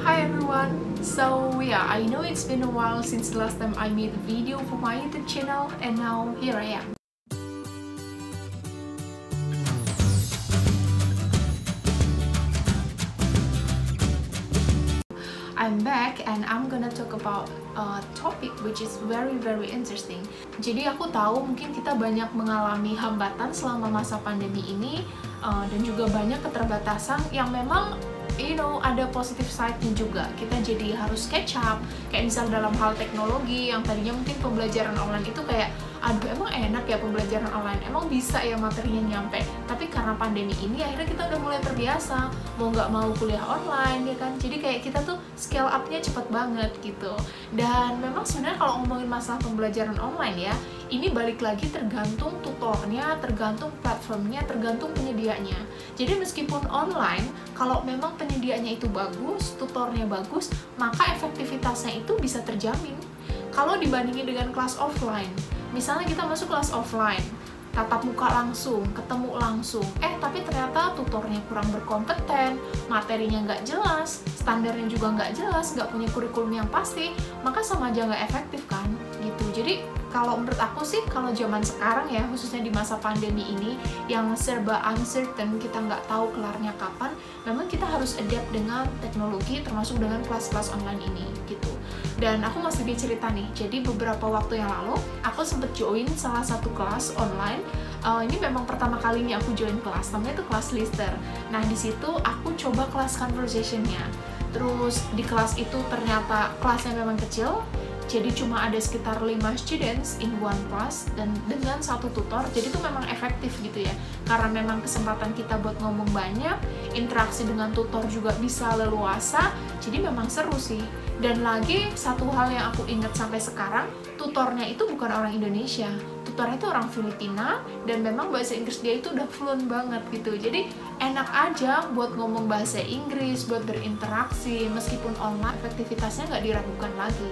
Hi everyone! So yeah, I know it's been a while since the last time I made a video for my YouTube channel, and now here I am. I'm back and I'm gonna talk about a topic which is very interesting. Jadi aku tahu mungkin kita banyak mengalami hambatan selama masa pandemi ini, dan juga banyak keterbatasan yang memang ada positive side-nya juga. Kita jadi harus catch up, kayak misal dalam hal teknologi yang tadinya mungkin pembelajaran online itu kayak aduh emang enak ya pembelajaran online, emang bisa ya materinya nyampe. Tapi karena pandemi ini akhirnya kita udah mulai terbiasa, mau nggak mau kuliah online ya kan. Jadi kayak kita tuh scale up-nya cepet banget gitu. Dan memang sebenarnya kalau ngomongin masalah pembelajaran online ya, ini balik lagi tergantung tutornya, tergantung platformnya, tergantung penyedianya. Jadi meskipun online, kalau memang penyediaannya itu bagus, tutornya bagus, maka efektivitasnya itu bisa terjamin. Kalau dibandingin dengan kelas offline, misalnya kita masuk kelas offline, tatap muka langsung, ketemu langsung, tapi ternyata tutornya kurang berkompeten, materinya nggak jelas, standarnya juga nggak jelas, nggak punya kurikulum yang pasti, maka sama aja nggak efektif kan, gitu. Jadi kalau menurut aku sih, kalau zaman sekarang ya, khususnya di masa pandemi ini, yang serba uncertain, kita nggak tahu kelarnya kapan, memang kita harus adapt dengan teknologi, termasuk dengan kelas-kelas online ini, gitu. Dan aku masih cerita nih, jadi beberapa waktu yang lalu, aku sempet join salah satu kelas online. Ini memang pertama kalinya aku join kelas, namanya itu kelas Lister. Nah, di situ aku coba kelas conversation-nya. Terus di kelas itu ternyata kelasnya memang kecil, jadi cuma ada sekitar 5 students in one class dan dengan satu tutor. Jadi itu memang efektif gitu ya, karena memang kesempatan kita buat ngomong banyak, interaksi dengan tutor juga bisa leluasa, jadi memang seru sih. Dan lagi satu hal yang aku ingat sampai sekarang, tutornya itu bukan orang Indonesia, tutornya itu orang Filipina, dan memang bahasa Inggris dia itu udah fluent banget gitu. Jadi enak aja buat ngomong bahasa Inggris, buat berinteraksi, meskipun online efektivitasnya nggak diragukan lagi.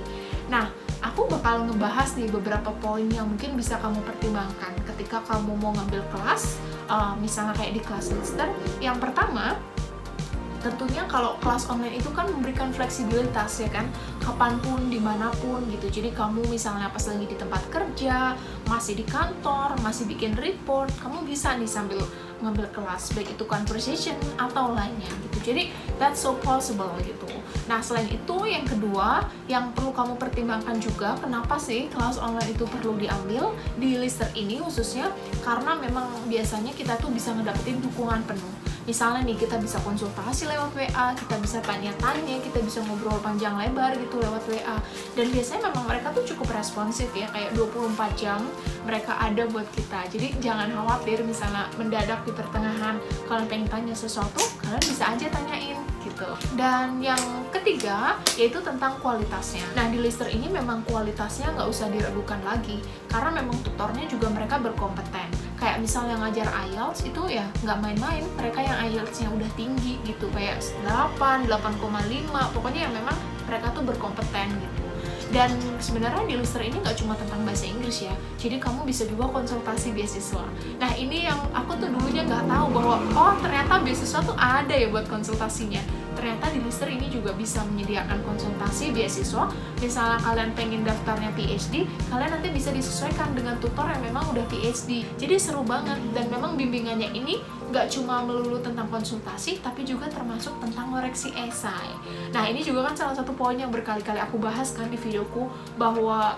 Nah, aku bakal ngebahas nih beberapa poin yang mungkin bisa kamu pertimbangkan ketika kamu mau ngambil kelas, misalnya kayak di kelas Lister. Yang pertama, tentunya kalau kelas online itu kan memberikan fleksibilitas ya kan, kapanpun, dimanapun gitu. Jadi kamu misalnya pas lagi di tempat kerja, masih di kantor, masih bikin report, kamu bisa nih sambil ngambil kelas, baik itu conversation atau lainnya gitu. Jadi that's so possible gitu. Nah, selain itu yang kedua yang perlu kamu pertimbangkan juga, kenapa sih kelas online itu perlu diambil di Lister ini khususnya, karena memang biasanya kita tuh bisa ngedapetin dukungan penuh. Misalnya nih, kita bisa konsultasi lewat WA, kita bisa tanya-tanya, kita bisa ngobrol panjang lebar gitu lewat WA. Dan biasanya memang mereka tuh cukup responsif ya, kayak 24 jam mereka ada buat kita. Jadi jangan khawatir misalnya mendadak di pertengahan kalian pengen tanya sesuatu, kalian bisa aja tanyain gitu. Dan yang ketiga yaitu tentang kualitasnya. Nah, di Lister ini memang kualitasnya nggak usah diragukan lagi, karena memang tutornya juga mereka berkompeten. Kayak misalnya ngajar IELTS itu ya nggak main-main, mereka yang IELTS-nya udah tinggi gitu, kayak 8, 8,5, pokoknya yang memang mereka tuh berkompeten gitu. Dan sebenarnya di Lister ini nggak cuma tentang bahasa Inggris ya, jadi kamu bisa juga konsultasi beasiswa. Nah, ini yang aku tuh dulunya nggak tahu bahwa oh ternyata beasiswa tuh ada ya buat konsultasinya. Ternyata di Lister ini juga bisa menyediakan konsultasi beasiswa. Misalnya kalian pengen daftarnya PhD, kalian nanti bisa disesuaikan dengan tutor yang memang udah PhD. Jadi seru banget, dan memang bimbingannya ini nggak cuma melulu tentang konsultasi, tapi juga termasuk tentang koreksi esai. Nah, ini juga kan salah satu poin yang berkali-kali aku bahas kan di videoku, bahwa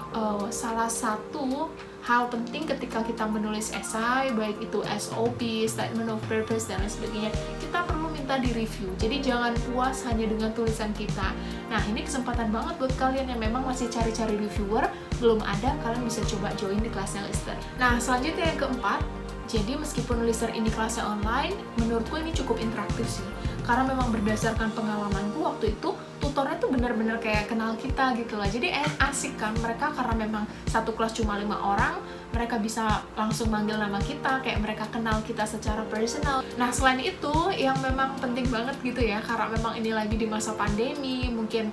salah satu hal penting ketika kita menulis esai, baik itu SOP, statement of purpose, dan lain sebagainya, kita perlu minta di-review. Jadi jangan puas hanya dengan tulisan kita. Nah, ini kesempatan banget buat kalian yang memang masih cari-cari reviewer, belum ada, kalian bisa coba join di kelasnya Lister. Nah, selanjutnya yang keempat, jadi meskipun Lister ini kelasnya online, menurutku ini cukup interaktif sih. Karena memang berdasarkan pengalamanku waktu itu, tutornya tuh bener-bener kayak kenal kita gitu lah. Jadi asik kan mereka, karena memang satu kelas cuma 5 orang, mereka bisa langsung manggil nama kita, kayak mereka kenal kita secara personal. Nah, selain itu yang memang penting banget gitu ya, karena memang ini lagi di masa pandemi, mungkin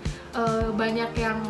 banyak yang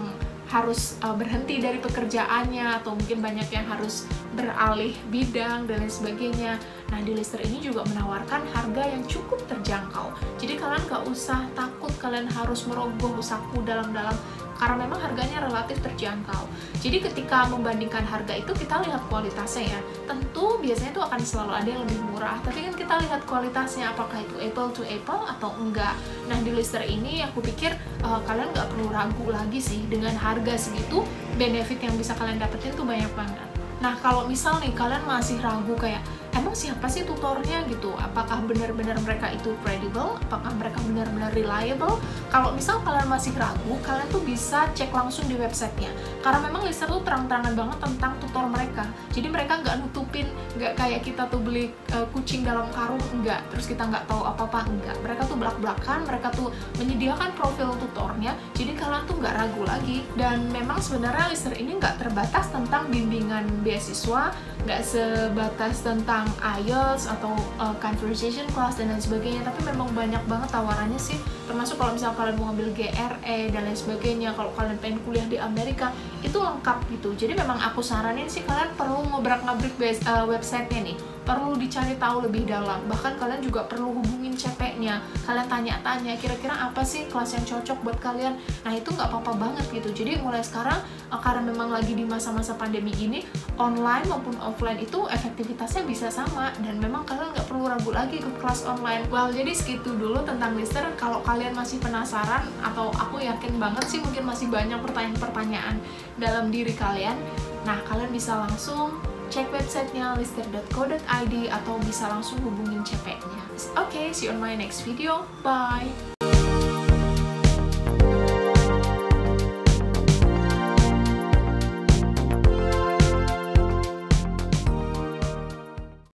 harus berhenti dari pekerjaannya, atau mungkin banyak yang harus beralih bidang dan lain sebagainya. Nah, di Lister ini juga menawarkan harga yang cukup terjangkau. Jadi kalian gak usah takut kalian harus merogoh saku dalam-dalam, karena memang harganya relatif terjangkau. Jadi ketika membandingkan harga itu kita lihat kualitasnya ya. Tentu biasanya itu akan selalu ada yang lebih murah, tapi kan kita lihat kualitasnya apakah itu apple to apple atau enggak. Nah, di Lister ini aku pikir kalian nggak perlu ragu lagi sih, dengan harga segitu benefit yang bisa kalian dapetin tuh banyak banget. Nah, kalau misal nih kalian masih ragu kayak emang siapa sih tutornya gitu, apakah benar-benar mereka itu credible, apakah mereka benar-benar reliable. Kalau misal kalian masih ragu, kalian tuh bisa cek langsung di websitenya, karena memang Lister tuh terang-terangan banget tentang tutor mereka. Jadi mereka nggak nutupin, nggak kayak kita tuh beli kucing dalam karung, enggak, terus kita nggak tahu apa-apa, enggak. Mereka tuh belak-belakan, mereka tuh menyediakan profil tutornya, jadi kalian tuh nggak ragu lagi. Dan memang sebenarnya Lister ini nggak terbatas tentang bimbingan beasiswa, nggak sebatas tentang IELTS atau conversation class dan lain sebagainya, tapi memang banyak banget tawarannya sih, termasuk kalau misalnya kalian mau ngambil GRE dan lain sebagainya, kalau kalian pengen kuliah di Amerika, itu lengkap gitu. Jadi memang aku saranin sih kalian perlu ngobrak-ngabrik websitenya nih, perlu dicari tahu lebih dalam, bahkan kalian juga perlu hubungin CP-nya, kalian tanya-tanya kira-kira apa sih kelas yang cocok buat kalian. Nah, itu nggak apa-apa banget gitu. Jadi mulai sekarang, karena memang lagi di masa-masa pandemi ini, online maupun offline itu efektivitasnya bisa sama, dan memang kalian nggak perlu ragu lagi ikut kelas online. Well, jadi segitu dulu tentang Lister. Kalau kalian masih penasaran, atau aku yakin banget sih mungkin masih banyak pertanyaan-pertanyaan dalam diri kalian, nah kalian bisa langsung cek websitenya lister.co.id atau bisa langsung hubungin CP-nya. Oke, see you on my next video. Bye!